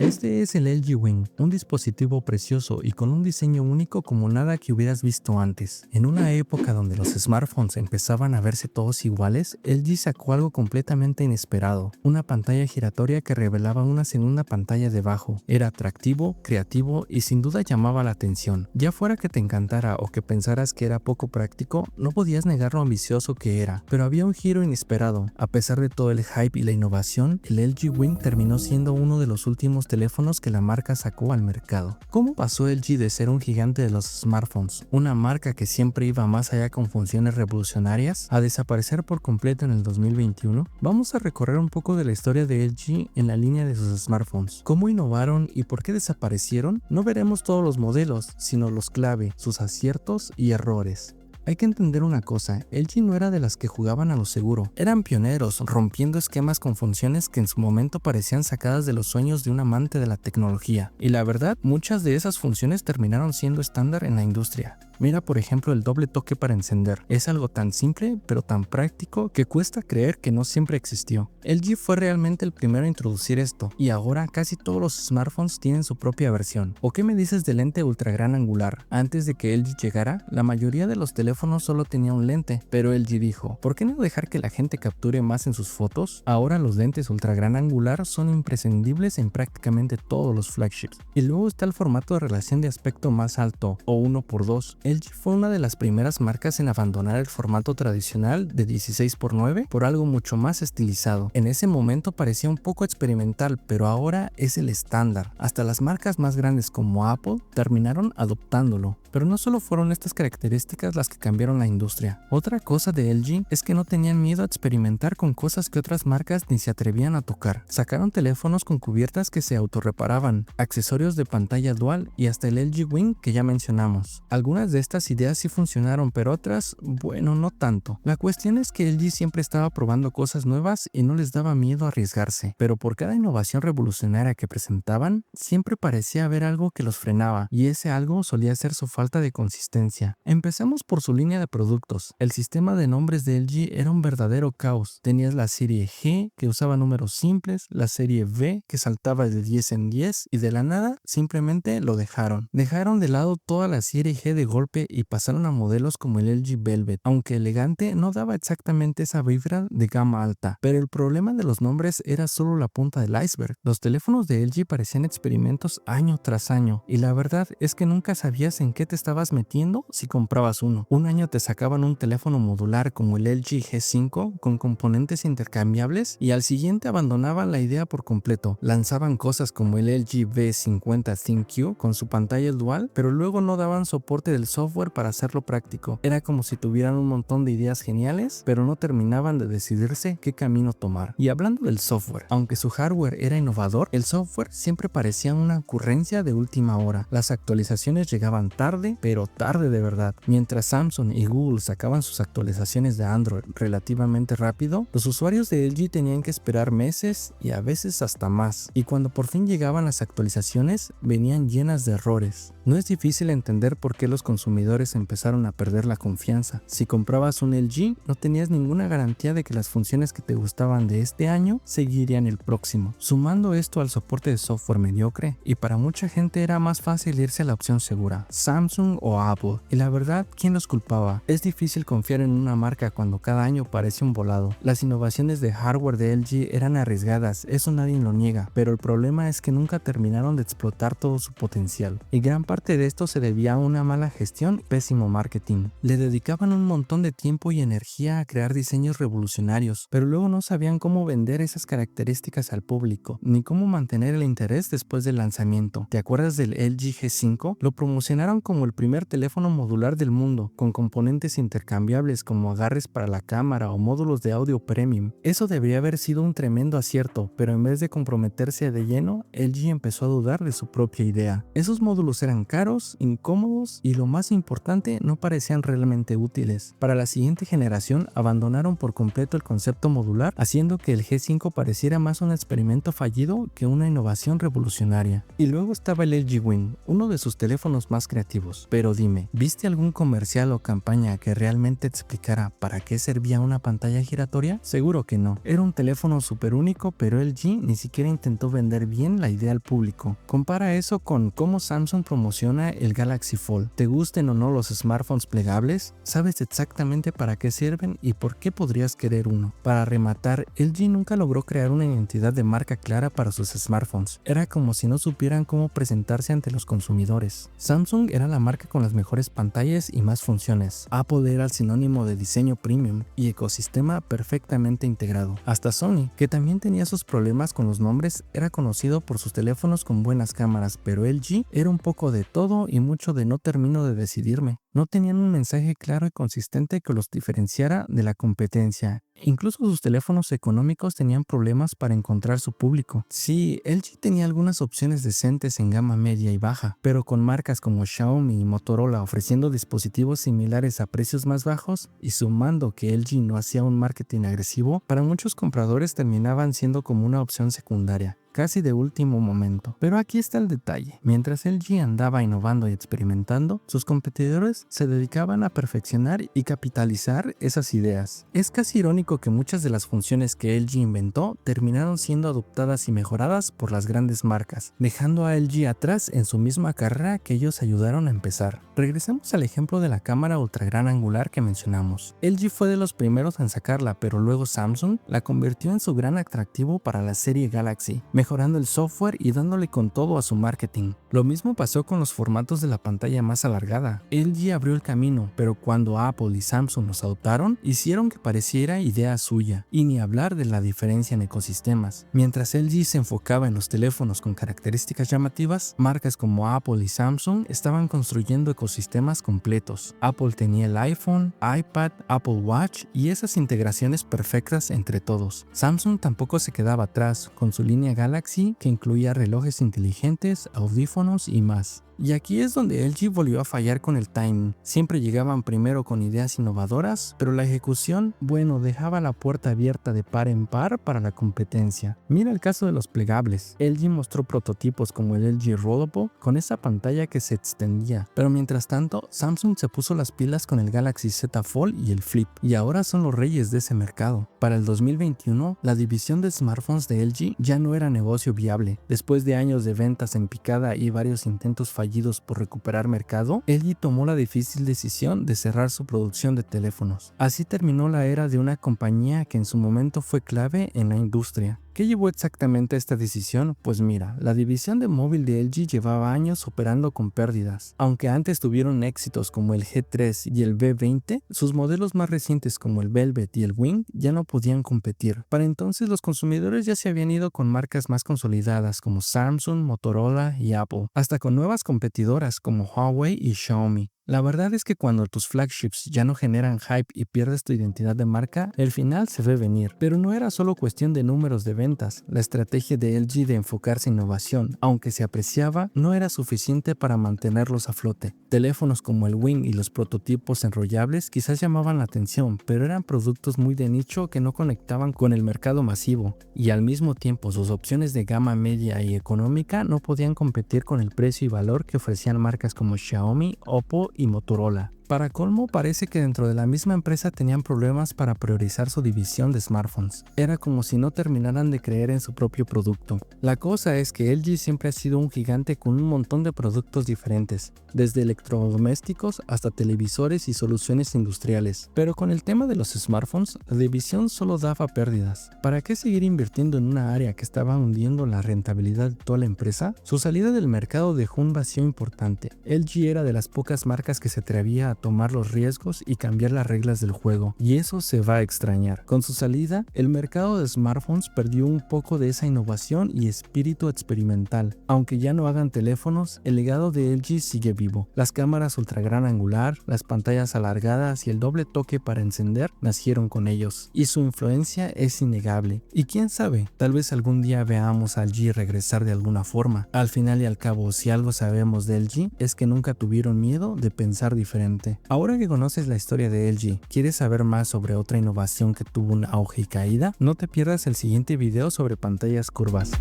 Este es el LG Wing, un dispositivo precioso y con un diseño único como nada que hubieras visto antes. En una época donde los smartphones empezaban a verse todos iguales, LG sacó algo completamente inesperado, una pantalla giratoria que revelaba una segunda pantalla debajo. Era atractivo, creativo y sin duda llamaba la atención. Ya fuera que te encantara o que pensaras que era poco práctico, no podías negar lo ambicioso que era, pero había un giro inesperado. A pesar de todo el hype y la innovación, el LG Wing terminó siendo uno de los últimos teléfonos que la marca sacó al mercado. ¿Cómo pasó LG de ser un gigante de los smartphones, una marca que siempre iba más allá con funciones revolucionarias, a desaparecer por completo en el 2021? Vamos a recorrer un poco de la historia de LG en la línea de sus smartphones. ¿Cómo innovaron y por qué desaparecieron? No veremos todos los modelos, sino los clave, sus aciertos y errores. Hay que entender una cosa, LG no era de las que jugaban a lo seguro, eran pioneros, rompiendo esquemas con funciones que en su momento parecían sacadas de los sueños de un amante de la tecnología, y la verdad, muchas de esas funciones terminaron siendo estándar en la industria. Mira por ejemplo el doble toque para encender, es algo tan simple pero tan práctico que cuesta creer que no siempre existió. LG fue realmente el primero a introducir esto, y ahora casi todos los smartphones tienen su propia versión. ¿O qué me dices del lente ultra gran angular? Antes de que LG llegara, la mayoría de los teléfonos solo tenía un lente, pero LG dijo, ¿por qué no dejar que la gente capture más en sus fotos? Ahora los lentes ultra gran angular son imprescindibles en prácticamente todos los flagships. Y luego está el formato de relación de aspecto más alto, o 1x2. LG fue una de las primeras marcas en abandonar el formato tradicional de 16x9 por algo mucho más estilizado. En ese momento parecía un poco experimental, pero ahora es el estándar. Hasta las marcas más grandes como Apple terminaron adoptándolo. Pero no solo fueron estas características las que cambiaron la industria. Otra cosa de LG es que no tenían miedo a experimentar con cosas que otras marcas ni se atrevían a tocar. Sacaron teléfonos con cubiertas que se autorreparaban, accesorios de pantalla dual y hasta el LG Wing que ya mencionamos. Algunas de estas ideas sí funcionaron, pero otras, bueno, no tanto. La cuestión es que LG siempre estaba probando cosas nuevas y no les daba miedo arriesgarse, pero por cada innovación revolucionaria que presentaban, siempre parecía haber algo que los frenaba, y ese algo solía ser su falta de consistencia. Empecemos por su línea de productos. El sistema de nombres de LG era un verdadero caos. Tenías la serie G, que usaba números simples, la serie V, que saltaba de 10 en 10, y de la nada simplemente lo dejaron. Dejaron de lado toda la serie G de golpe y pasaron a modelos como el LG Velvet, aunque elegante, no daba exactamente esa vibra de gama alta. Pero el problema de los nombres era solo la punta del iceberg. Los teléfonos de LG parecían experimentos año tras año, y la verdad es que nunca sabías en qué te estabas metiendo si comprabas uno. Un año te sacaban un teléfono modular como el LG G5 con componentes intercambiables y al siguiente abandonaban la idea por completo. Lanzaban cosas como el LG V50 ThinQ con su pantalla dual, pero luego no daban soporte del software para hacerlo práctico. Era como si tuvieran un montón de ideas geniales, pero no terminaban de decidirse qué camino tomar. Y hablando del software, aunque su hardware era innovador, el software siempre parecía una ocurrencia de última hora. Las actualizaciones llegaban tarde, pero tarde de verdad. Mientras Samsung y Google sacaban sus actualizaciones de Android relativamente rápido, los usuarios de LG tenían que esperar meses y a veces hasta más. Y cuando por fin llegaban las actualizaciones, venían llenas de errores. No es difícil entender por qué los consumidores empezaron a perder la confianza. Si comprabas un LG, no tenías ninguna garantía de que las funciones que te gustaban de este año seguirían el próximo. Sumando esto al soporte de software mediocre, y para mucha gente era más fácil irse a la opción segura, Samsung o Apple. Y la verdad, ¿quién los culpaba? Es difícil confiar en una marca cuando cada año parece un volado. Las innovaciones de hardware de LG eran arriesgadas, eso nadie lo niega, pero el problema es que nunca terminaron de explotar todo su potencial. Y gran parte de esto se debía a una mala gestión y pésimo marketing. Le dedicaban un montón de tiempo y energía a crear diseños revolucionarios, pero luego no sabían cómo vender esas características al público, ni cómo mantener el interés después del lanzamiento. ¿Te acuerdas del LG G5? Lo promocionaron como el primer teléfono modular del mundo, con componentes intercambiables como agarres para la cámara o módulos de audio premium. Eso debería haber sido un tremendo acierto, pero en vez de comprometerse de lleno, LG empezó a dudar de su propia idea. Esos módulos eran caros, incómodos y lo más más importante, no parecían realmente útiles. Para la siguiente generación abandonaron por completo el concepto modular, haciendo que el G5 pareciera más un experimento fallido que una innovación revolucionaria. Y luego estaba el LG Wing, uno de sus teléfonos más creativos. Pero dime, ¿viste algún comercial o campaña que realmente explicara para qué servía una pantalla giratoria? Seguro que no. Era un teléfono súper único, pero LG ni siquiera intentó vender bien la idea al público. Compara eso con cómo Samsung promociona el Galaxy Fold. ¿Te gusten o no los smartphones plegables? ¿Sabes exactamente para qué sirven y por qué podrías querer uno? Para rematar, LG nunca logró crear una identidad de marca clara para sus smartphones. Era como si no supieran cómo presentarse ante los consumidores. Samsung era la marca con las mejores pantallas y más funciones. Apple era el sinónimo de diseño premium y ecosistema perfectamente integrado. Hasta Sony, que también tenía sus problemas con los nombres, era conocido por sus teléfonos con buenas cámaras, pero LG era un poco de todo y mucho de no termino de decidirme. No tenían un mensaje claro y consistente que los diferenciara de la competencia. Incluso sus teléfonos económicos tenían problemas para encontrar su público. Sí, LG tenía algunas opciones decentes en gama media y baja, pero con marcas como Xiaomi y Motorola ofreciendo dispositivos similares a precios más bajos y sumando que LG no hacía un marketing agresivo, para muchos compradores terminaban siendo como una opción secundaria, casi de último momento. Pero aquí está el detalle. Mientras LG andaba innovando y experimentando, sus competidores se dedicaban a perfeccionar y capitalizar esas ideas. Es casi irónico que muchas de las funciones que LG inventó terminaron siendo adoptadas y mejoradas por las grandes marcas, dejando a LG atrás en su misma carrera que ellos ayudaron a empezar. Regresemos al ejemplo de la cámara ultra gran angular que mencionamos. LG fue de los primeros en sacarla, pero luego Samsung la convirtió en su gran atractivo para la serie Galaxy, mejorando el software y dándole con todo a su marketing. Lo mismo pasó con los formatos de la pantalla más alargada. LG abrió el camino, pero cuando Apple y Samsung los adoptaron, hicieron que pareciera idea suya, y ni hablar de la diferencia en ecosistemas. Mientras LG se enfocaba en los teléfonos con características llamativas, marcas como Apple y Samsung estaban construyendo ecosistemas completos. Apple tenía el iPhone, iPad, Apple Watch y esas integraciones perfectas entre todos. Samsung tampoco se quedaba atrás, con su línea Galaxy que incluía relojes inteligentes, audífonos y más. Y aquí es donde LG volvió a fallar con el timing. Siempre llegaban primero con ideas innovadoras, pero la ejecución, bueno, dejaba la puerta abierta de par en par para la competencia. Mira el caso de los plegables. LG mostró prototipos como el LG Rollable con esa pantalla que se extendía, pero mientras tanto Samsung se puso las pilas con el Galaxy Z Fold y el Flip, y ahora son los reyes de ese mercado. Para el 2021, la división de smartphones de LG ya no era negocio viable. Después de años de ventas en picada y varios intentos fallidos por recuperar mercado, LG tomó la difícil decisión de cerrar su producción de teléfonos. Así terminó la era de una compañía que en su momento fue clave en la industria. ¿Qué llevó exactamente a esta decisión? Pues mira, la división de móvil de LG llevaba años operando con pérdidas. Aunque antes tuvieron éxitos como el G3 y el V20, sus modelos más recientes como el Velvet y el Wing ya no podían competir. Para entonces los consumidores ya se habían ido con marcas más consolidadas como Samsung, Motorola y Apple, hasta con nuevas competidoras como Huawei y Xiaomi. La verdad es que cuando tus flagships ya no generan hype y pierdes tu identidad de marca, el final se ve venir. Pero no era solo cuestión de números de ventas. La estrategia de LG de enfocarse en innovación, aunque se apreciaba, no era suficiente para mantenerlos a flote. Teléfonos como el Wing y los prototipos enrollables quizás llamaban la atención, pero eran productos muy de nicho que no conectaban con el mercado masivo, y al mismo tiempo sus opciones de gama media y económica no podían competir con el precio y valor que ofrecían marcas como Xiaomi, Oppo y Motorola. Para colmo, parece que dentro de la misma empresa tenían problemas para priorizar su división de smartphones. Era como si no terminaran de creer en su propio producto. La cosa es que LG siempre ha sido un gigante con un montón de productos diferentes, desde electrodomésticos hasta televisores y soluciones industriales. Pero con el tema de los smartphones, la división solo daba pérdidas. ¿Para qué seguir invirtiendo en una área que estaba hundiendo la rentabilidad de toda la empresa? Su salida del mercado dejó un vacío importante. LG era de las pocas marcas que se atrevía a tomar los riesgos y cambiar las reglas del juego, y eso se va a extrañar. Con su salida, el mercado de smartphones perdió un poco de esa innovación y espíritu experimental. Aunque ya no hagan teléfonos, el legado de LG sigue vivo. Las cámaras ultra gran angular, las pantallas alargadas y el doble toque para encender nacieron con ellos, y su influencia es innegable. Y quién sabe, tal vez algún día veamos a LG regresar de alguna forma. Al final y al cabo, si algo sabemos de LG es que nunca tuvieron miedo de pensar diferente. Ahora que conoces la historia de LG, ¿quieres saber más sobre otra innovación que tuvo un auge y caída? No te pierdas el siguiente video sobre pantallas curvas.